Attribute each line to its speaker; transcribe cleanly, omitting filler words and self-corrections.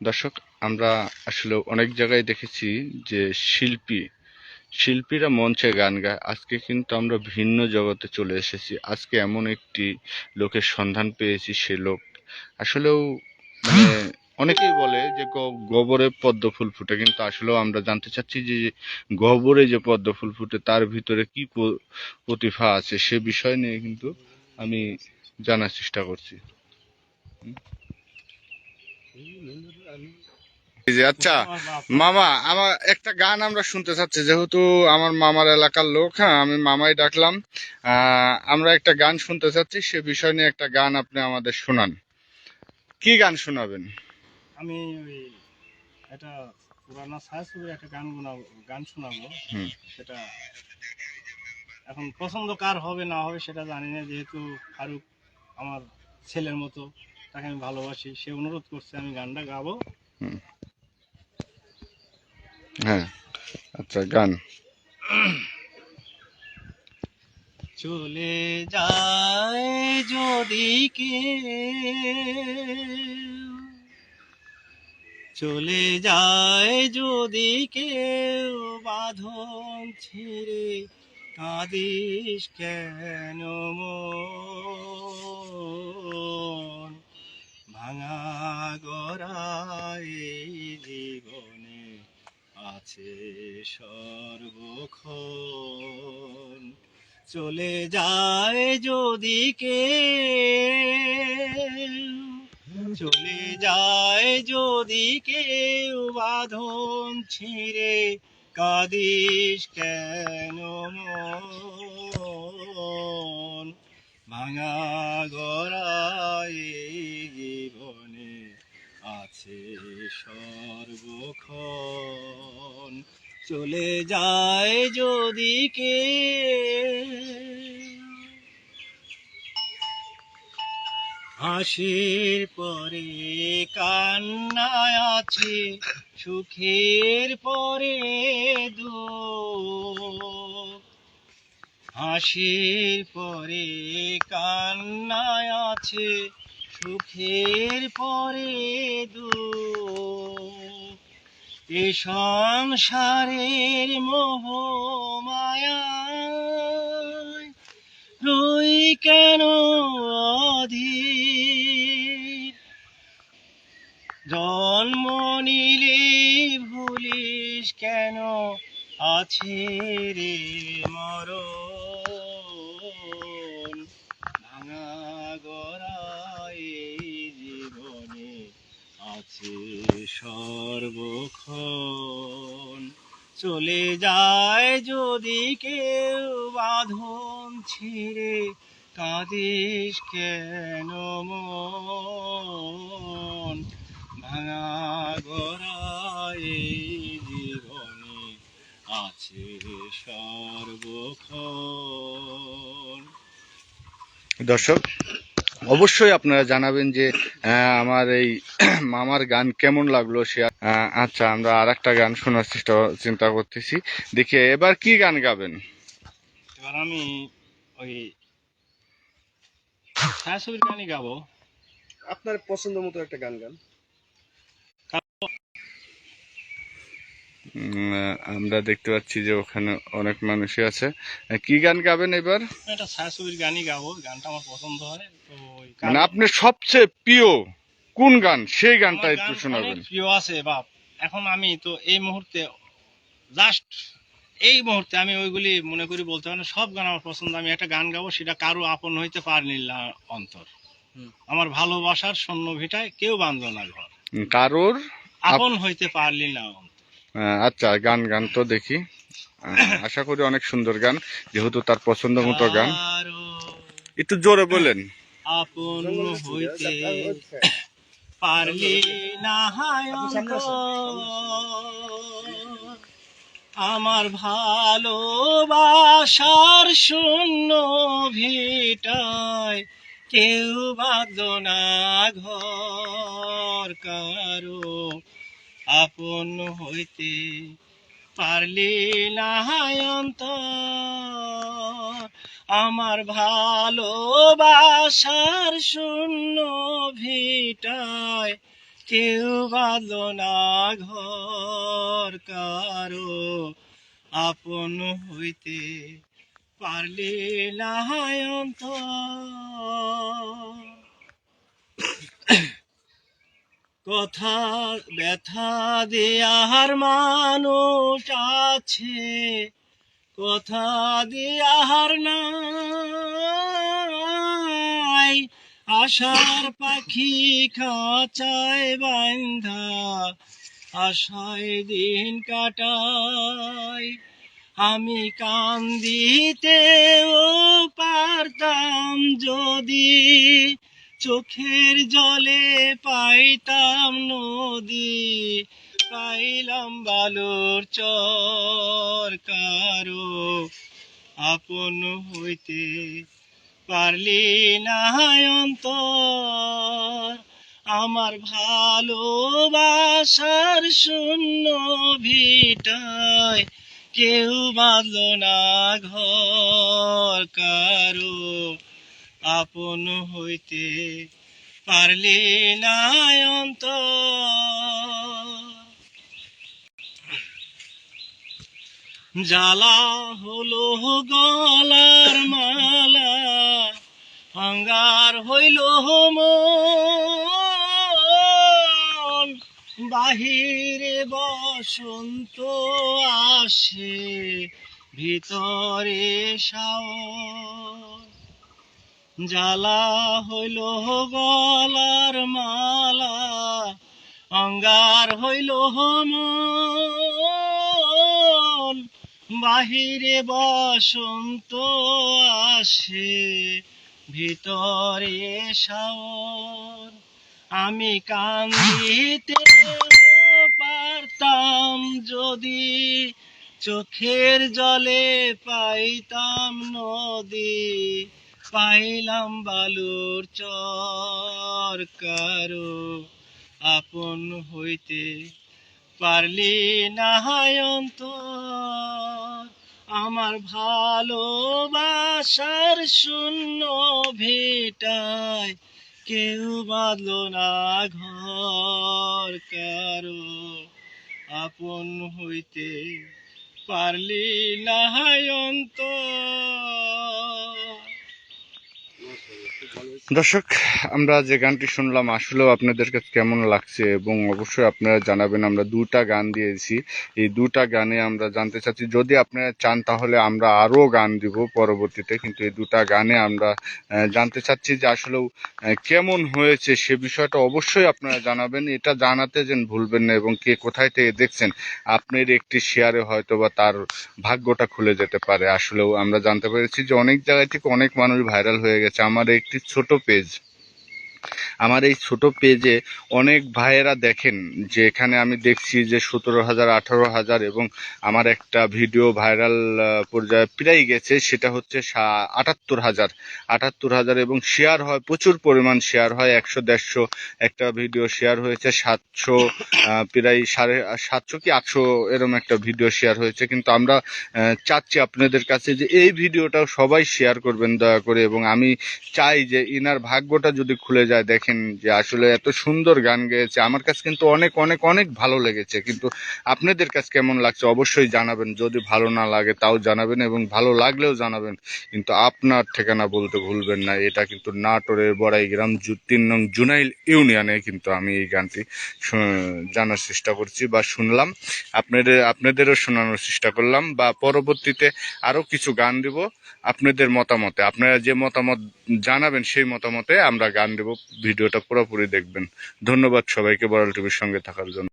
Speaker 1: দর্শক, আমরা আসলে অনেক জায়গায় দেখেছি যে শিল্পীরা মঞ্চে গান গায়। আজকে কিন্তু আমরা ভিন্ন জগতে চলে এসেছি। আজকে এমন একটি লোকের সন্ধান পেয়েছি। সে লোক আসলেও মানে অনেকেই বলে যে গোবরে পদ্ম ফুল ফুটে, কিন্তু আসলেও আমরা জানতে চাচ্ছি যে গোবরে যে পদ্ম ফুল ফুটে তার ভিতরে কি প্রতিভা আছে সে বিষয় নিয়ে কিন্তু আমি জানার চেষ্টা করছি। এই যে আচ্ছা মামা, আমার একটা গান আমরা শুনতে চাচ্ছি, যেহেতু আমার মামার এলাকার লোক। হ্যাঁ, আমি মামাই ডাকলাম। আমরা একটা গান শুনতে চাচ্ছি, সে বিষয় নিয়ে একটা গান আপনি আমাদের শোনান। কি গান শোনাবেন?
Speaker 2: আমি ওই একটা পুরানো ছায়াছবির একটা গান শোনাবো।
Speaker 1: হুম।
Speaker 2: সেটা এখন পছন্দ কার হবে না হবে সেটা জানি না, যেহেতু ফারুক আমার ছেলের মতো, তাকে আমি ভালোবাসি, সে অনুরোধ করছে আমি গানটা গাবো।
Speaker 1: হুম। হ্যাঁ, আচ্ছা গান।
Speaker 2: চলে যায় যদি চলে যায় যদি কেউ বাঁধন ছিঁড়ে, কাঁদিস কেন মন? ভাঙা গড়াই জীবনে আছে সর্বক্ষণ। চলে যায় যদি চলে যায় যদি কেউ বাঁধন ছিঁড়ে, কাঁদিস কেন মন? ভাঙা গড়াই জীবনে আছে সর্বক্ষণ। চলে যায় যদি হাসির পরে কান্না আছে, সুখের পরে দুঃখ। হাসির পরে কান্না আছে, সুখের পরে দুঃখ। এ সংসারের মোহ মায়ায় রই কেন অধীর? জন্ম নিলে ভুলিস কেন আছে রে মরণ? ভাঙা গড়াই জীবনে আছে সর্বক্ষণ। চলে যায় যদি কেউ বাঁধন ছিঁড়ে, কাঁদিস কেন মন? ভাঙা গড়াই জীবনে আছে সর্বক্ষণ।
Speaker 1: দর্শক, অবশ্যই আপনারা জানাবেন যে আমার এই মামার গান কেমন লাগলো। সে আচ্ছা, আমরা আর একটা গান শোনার চিন্তা করতেছি। দেখি এবার কি গান গাবেন।
Speaker 2: এবার আমি ওই ছায়াছবির গানই গাবো।
Speaker 3: আপনার পছন্দ মতো একটা গান গান।
Speaker 1: আমরা দেখতে পাচ্ছি যে ওখানে অনেক মানুষই আছে। কি গান গাবেন এবার?
Speaker 2: একটা ছায়াছবির গানই গাবো, গানটা আমার পছন্দ হয় তো। ওই
Speaker 1: মানে আপনার সবচেয়ে প্রিয় কোন গান, সেই গানটা
Speaker 2: আমার
Speaker 1: একটু
Speaker 2: গান অনেক
Speaker 1: শোনাবেন।
Speaker 2: প্রিয় আছে বাপ। এখন আমি তো এই মুহূর্তে জাস্ট আমি ওইগুলি মনে করি বলতে পারি না, সব গান আমার পছন্দ। আমি একটা গান গাবো, সেটা কারো আপন হইতে পারলি না অন্তর। আমার ভালোবাসার শূন্য ভিটায় কেউ বাঁধল না ঘর,
Speaker 1: কারোর
Speaker 2: আপন হইতে পারলি না অন্তর।
Speaker 1: আচ্ছা, গান গান তো দেখি। আশা করি অনেক সুন্দর গান, যেহেতু তার পছন্দ মতো গান।
Speaker 2: কারো
Speaker 1: একটু জোরে বলেন।
Speaker 2: আপন হইতে পারলি না অন্তর, আমার ভালোবাসার শূন্য ভিটায় কেউ বাঁধল না ঘর। কারো আপন হইতে পারলি না অন্তর, আমার ভালোবাসার শূন্য ভিটায় কেউ বাঁধলো না ঘর কারো আপন হইতে পারলি না অন্তর। কথা ব্যথা দেয়ার মানুষ আছে, কথা দেয়ার নাই, আশার পাখি খাঁচায় বান্ধা আশায় দিন কাটায়। আমি কান্দিতেও পারতাম যদি, চোখের জলে পাইতাম নদী, পাইলাম বালুর চর কারো আপন হইতে পারলি না অন্তর। আমার ভালোবাসার শূন্য ভিটায় কেউ বাঁধলো না ঘর কারো আপন হইতে পারলি না অন্তর। জ্বালা হলো গলার মালা, অঙ্গার হইল মন, বাহিরে বসন্ত আসে ভিতরে শাওন। জ্বালা হইল গলার মালা, অঙ্গার হইল মন, বাহিরে বসন্ত আসে ভিতরে শাওন। আমি কান্দিতে পারতাম যদি, চোখের জলে পাইতাম নদী, পাইলাম বালুর চর কারো আপন হইতে পারলি না অন্তর। আমার ভালোবাসার শূন্য ভিটায় কেউ বাঁধলো না ঘর কারো আপন হইতে পারলি না অন্তর।
Speaker 1: দর্শক, আমরা যে গানটি শুনলাম আসলেও আপনাদের কাছে কেমন লাগছে এবং অবশ্যই আপনারা জানাবেন। আমরা দুটা গান দিয়েছি, এই দুটা গানে আমরা জানতে চাচ্ছি, যদি আপনারা চান তাহলে আমরা আরো গান দিব পরবর্তীতে, কিন্তু এই দুটা গানে আমরা জানতে চাচ্ছি যে আসলেও কেমন হয়েছে সে বিষয়টা অবশ্যই আপনারা জানাবেন। এটা জানাতে যেন ভুলবেন না, এবং কে কোথায় থেকে দেখছেন আপনার একটি শেয়ারে হয়তো বা তার ভাগ্যটা খুলে যেতে পারে। আসলেও আমরা জানতে পেরেছি যে অনেক জায়গায় থেকে অনেক মানুষ ভাইরাল হয়ে গেছে। আমার একটি ছোট পেজ, আমার এই ছোট পেজে অনেক ভাইয়েরা দেখেন যে এখানে আমি দেখছি যে 17,000 18,000, এবং আমার একটা ভিডিও ভাইরাল পর্যায়ে প্রায় গেছে, সেটা হচ্ছে 78,000 এবং শেয়ার হয়, প্রচুর পরিমাণ শেয়ার হয়, 100-150 একটা ভিডিও শেয়ার হয়েছে, 700 প্রায় 750 কি 800 এরকম একটা ভিডিও শেয়ার হয়েছে। কিন্তু আমরা চাচ্ছি আপনাদের কাছে যে এই ভিডিওটাও সবাই শেয়ার করবেন দয়া করে, এবং আমি চাই যে ইনার ভাগ্যটা যদি খুলে যায়। দেখেন যে আসলে এত সুন্দর গান গেয়েছে, আমার কাছে কিন্তু অনেক অনেক অনেক ভালো লেগেছে, কিন্তু আপনাদের কাছে কেমন লাগছে অবশ্যই জানাবেন। যদি ভালো না লাগে তাও জানাবেন, এবং ভালো লাগলেও জানাবেন, কিন্তু আপনার ঠিকানা বলতে ভুলবেন না। এটা কিন্তু নাটোরের বড়াইগ্রাম 3 নং জুনাইল ইউনিয়নে কিন্তু আমি এই গানটি জানার চেষ্টা করছি বা শুনলাম, আপনাদেরও শোনানোর চেষ্টা করলাম, বা পরবর্তীতে আরো কিছু গান দিব আপনাদের মতামতে। আপনারা যে মতামত জানাবেন সেই মতামতে আমরা গান দেব। ভিডিওটা পুরোপুরি দেখবেন। ধন্যবাদ সবাইকে বড়াল টিভির সঙ্গে থাকার জন্য।